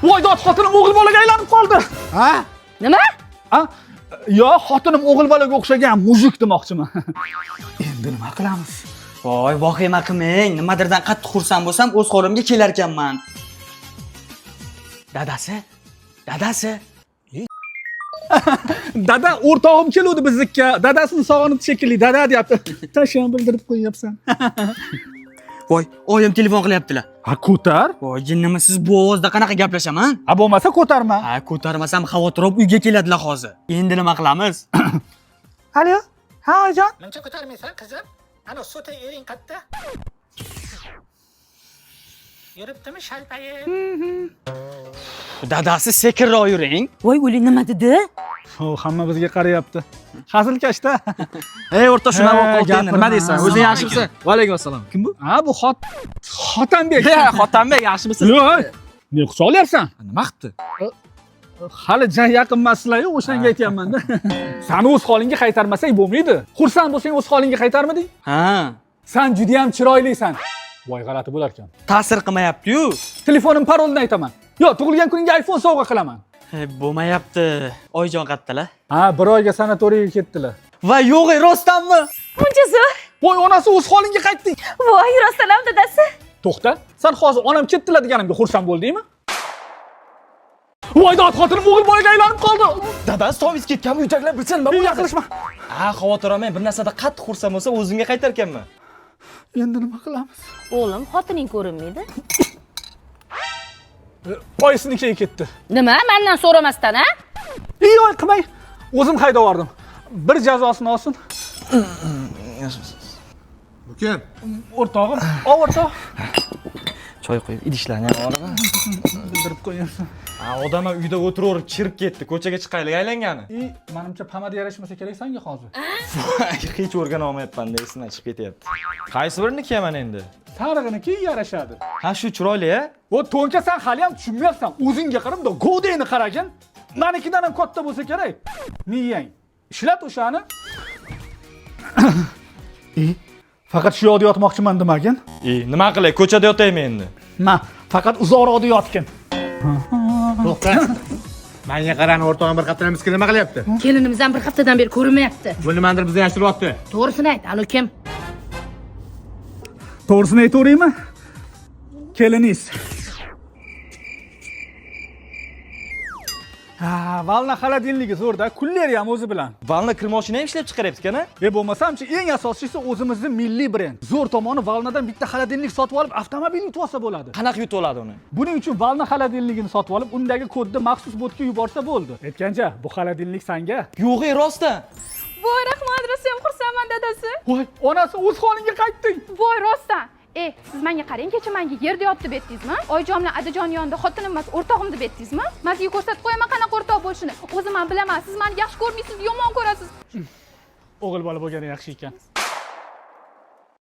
Voy dod, xotinim o'g'il bolaga aylanib qoldi. Ha? Nima? Ha? Yo, xotinim o'g'il bolaga o'xshagan mujik demoqchiman. Endi nima qilamiz? Voy, vahima qilmang. Nimadirdan qattiq xursand bo'lsam, o'z qo'limga kelar ekanman. Dadasi? Dadasi? Dada, o'rtog'im keluvdi biznikka. Dadasini sog'inib shekilli, dada deyapti. Tasham bildirib qo'yapsan. Voy, oyim telefon qilyaptilar. Ha, ko'tar. Voy, jinnimi siz bu ovozda qanaqa gaplashaman? Ha, bo'lmasa ko'tarma. Ha, ko'tarmasam xavotir olib uyga keladilar hozir. Endi nima qilamiz? Alo? Ha, oyijon? Muncha ko'tarmaysan qizim? Ana sota ering qatta. Yuribdimi shalpayib? Dadasi sekinroq yuring. Voy, o'li nima dedi? O, hamma bizga qarayapti. Hazilkashda. Ey, o'rta shuna gapirma. qoldi. Nima deysan? O'zing yaxshimisan? Va alaykum assalom. Kim bu? Ha, bu Xotanbek. Xotanbek, yaxshimisan? Yo'q. Ne quchoqlayapsan? Nima qildi? Hali jan yaqin masala-yu, o'shanga aytayapman-da. Seni o'z holingga qaytarmasang bo'lmaydi. Xursand bo'lsang o'z holingga qaytarmading? Ha, Sen juda ham chiroylisan. Voy, g'alati bo'lar ekan. ta'sir qilmayapti-yu. Telefonim parolini aytaman. Yo'q, tug'ilgan kuningga iPhone sovg'a qilaman. Bo'lmayapti. Oyjon qattalar. Ha, bir oyga sanatoriyga ketdilar. Va yo'g'ey, rostdanmi? Buncha zo'r. Voy, onasi o'z holingga qaytding. Voy, rostdan ham dadasi. To'xta. Sen hozir onam ketdilar deganimga xursand bo'ldingmi? Voy dod, xotinim o'g'il bolaga aylanib qoldi. Dadasi tomiz ketgan uydagilar bilsa nima bo'ladi? Yaqinlashma. Ha, xavotir olmang. Bir narsada qattiq xursand bo'lsa, o'zimga qaytar ekanman. Endi nima qilamiz? O'g'lim, xotining ko'rinmaydi. Oyisinikiga ketdi. Nima? Mendan so'ramasdan, ha? Oy, qilmay. O'zim haydab yubordim. Bir jazosini olsin. Bu kim? O'rtog'im, o'rtoq. Choy qo'yib, idishlarni ham olib. Bildirib qo'yapsan. Ha, odamlar uyda o'tiraverib chirib ketdi. Ko'chaga chiqaylik aylangani. Menimcha pomada yarashmasa kerak senga hozir. Hech o'rgana olmayapman, esidan chiqib ketyapti. Qaysi birini kiyaman endi? Sarig'iniki yarashadi. Ha, shu chiroyli-a? O to'nka sen hali ham tushunmayapsan. O'zingga qarab, godeyni qaragin. Menikidan ham katta bo'lsa kerak. Miyang. Ishlat o'shani. Faqat shu yoqda yotmoqchiman demagin. Nima qilay? Ko'chada yotaymi endi? Ma, faqat uzoqroqda yotgin. To'xta. Menga qarani, o'rtog'im bir haftadan miskin nima qilyapti? Kelinimiz ham bir haftadan beri ko'rinmayapti. Bu nimadir bizdan yashiryapti. To'g'risini ayt, anu kim? To'g'risini aytaveraymi? Keliningiz. Ha, valna xolodilnigi zo'rda, kullari ham o'zi bilan. Valna kir mashina ham ishlab chiqaryapti-kana? Bo'lmasamchi eng asosiysi o'zimizning milliy brend. Zo'r tomoni valnadan bitta xolodilnik sotib olib, avtomobil yutib olsa bo'ladi. Qanaqa yutib oladi uni? Buning uchun valna xolodilnigini sotib olib, undagi kodni maxsus botga yuborsa bo'ldi. Aytgancha, bu xolodilnik senga. Yo'g'ey, rostdan. Voy rahmat, rosa ham xursandman dadasi. Voy, onasi o'z holingga qaytding. Voy rostdan. Siz menga qarang, kecha menga yerda yotdi deb aytdingizmi? Oyijon bilan Adajon yonida xotinim emas, o'rtog'im deb aytdingizmi? Men sizga ko'rsatib qo'yaman qanaqa o'rtoq bo'lishini. O'zim ham bilaman, siz meni yaxshi ko'rmaysiz, yomon ko'rasiz. O'g'il bola bo'lgani yaxshi ekan.